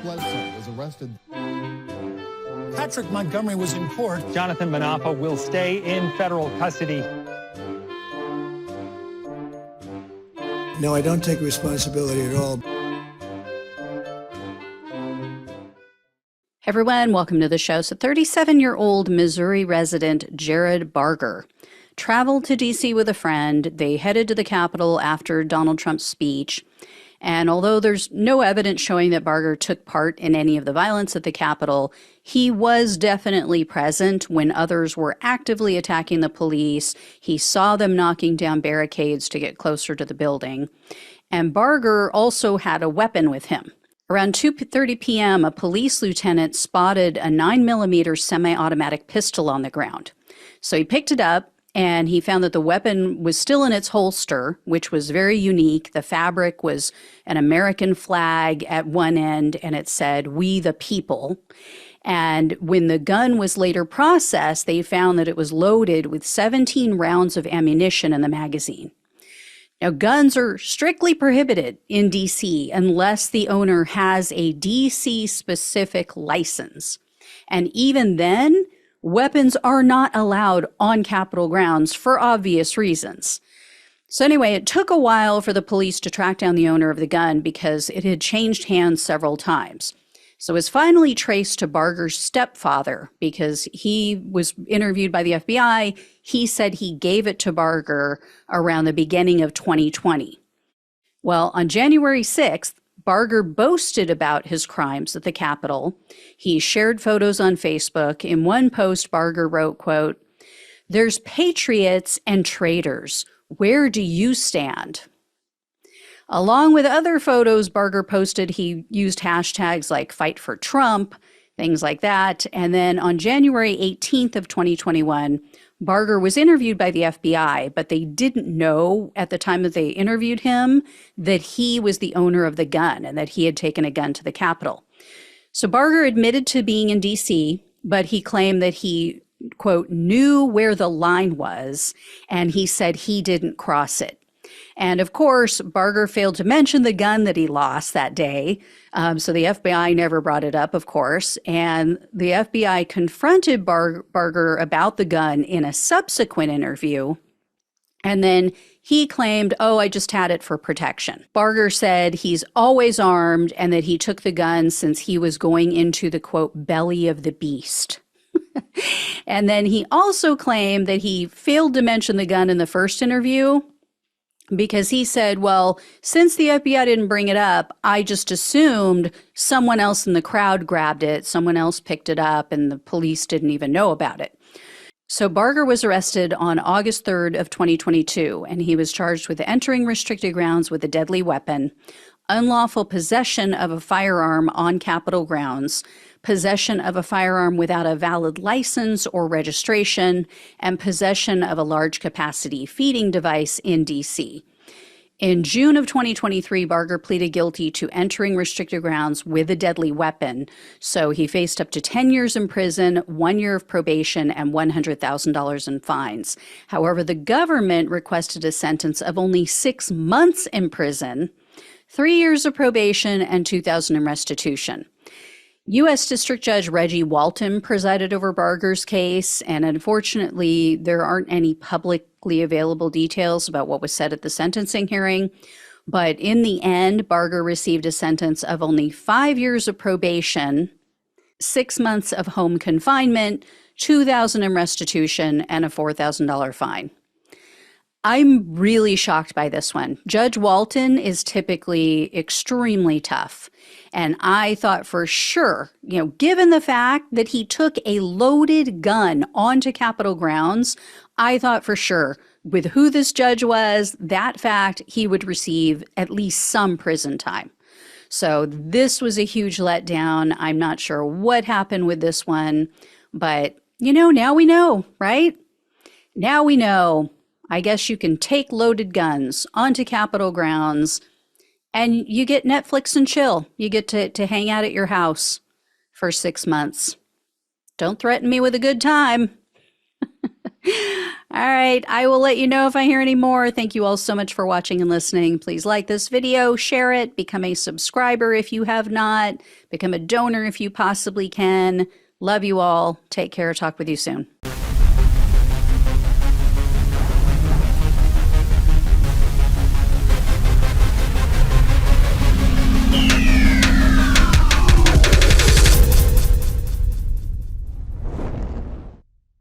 Bledsoe was arrested. Patrick Montgomery was in court. Jonathan Manapa will stay in federal custody. No, I don't take responsibility at all. Hey everyone, welcome to the show. So 37-year-old Missouri resident Jerod Bargar traveled to D.C. with a friend. They headed to the Capitol after Donald Trump's speech. And although there's no evidence showing that Bargar took part in any of the violence at the Capitol, he was definitely present when others were actively attacking the police. He saw them knocking down barricades to get closer to the building. And Bargar also had a weapon with him. Around 2:30 p.m., a police lieutenant spotted a 9mm semi-automatic pistol on the ground. So he picked it up, and he found that the weapon was still in its holster, which was very unique. The fabric was an American flag at one end, and it said, "We the people." And when the gun was later processed, they found that it was loaded with 17 rounds of ammunition in the magazine. Now, guns are strictly prohibited in D.C. unless the owner has a D.C.-specific license. And even then, weapons are not allowed on Capitol grounds for obvious reasons. So anyway, it took a while for the police to track down the owner of the gun because it had changed hands several times. So it was finally traced to Bargar's stepfather because he was interviewed by the FBI. He said he gave it to Bargar around the beginning of 2020. Well, on January 6th, Bargar boasted about his crimes at the Capitol. He shared photos on Facebook. In one post, Bargar wrote, quote, "There's patriots and traitors. Where do you stand?" Along with other photos Bargar posted, he used hashtags like Fight for Trump, things like that. And then on January 18th of 2021, Bargar was interviewed by the FBI, but they didn't know at the time that they interviewed him that he was the owner of the gun and that he had taken a gun to the Capitol. So Bargar admitted to being in D.C., but he claimed that he, quote, knew where the line was, and he said he didn't cross it. And of course, Bargar failed to mention the gun that he lost that day. So the FBI never brought it up, of course. And the FBI confronted Bargar about the gun in a subsequent interview. And then he claimed, "Oh, I just had it for protection." Bargar said he's always armed and that he took the gun since he was going into the, quote, belly of the beast. And then he also claimed that he failed to mention the gun in the first interview because he said, well, since the FBI didn't bring it up, I just assumed someone else in the crowd grabbed it, someone else picked it up, and the police didn't even know about it. So Bargar was arrested on August 3rd of 2022, and he was charged with entering restricted grounds with a deadly weapon, unlawful possession of a firearm on Capitol grounds, possession of a firearm without a valid license or registration, and possession of a large capacity feeding device in D.C. In June of 2023, Bargar pleaded guilty to entering restricted grounds with a deadly weapon. So he faced up to 10 years in prison, 1 year of probation, and $100,000 in fines. However, the government requested a sentence of only 6 months in prison, 3 years of probation, and $2,000 in restitution. U.S. District Judge Reggie Walton presided over Bargar's case, and unfortunately, there aren't any publicly available details about what was said at the sentencing hearing. But in the end, Bargar received a sentence of only 5 years of probation, 6 months of home confinement, $2,000 in restitution, and a $4,000 fine. I'm really shocked by this one. Judge Walton is typically extremely tough. And I thought for sure, given the fact that he took a loaded gun onto Capitol grounds, I thought for sure with who this judge was, that fact, he would receive at least some prison time. So this was a huge letdown. I'm not sure what happened with this one, but now we know, right? Now we know. I guess you can take loaded guns onto Capitol grounds and you get Netflix and chill. You get to hang out at your house for 6 months. Don't threaten me with a good time. All right. I will let you know if I hear any more. Thank you all so much for watching and listening. Please like this video, share it, become a subscriber if you have not, become a donor if you possibly can. Love you all. Take care. Talk with you soon.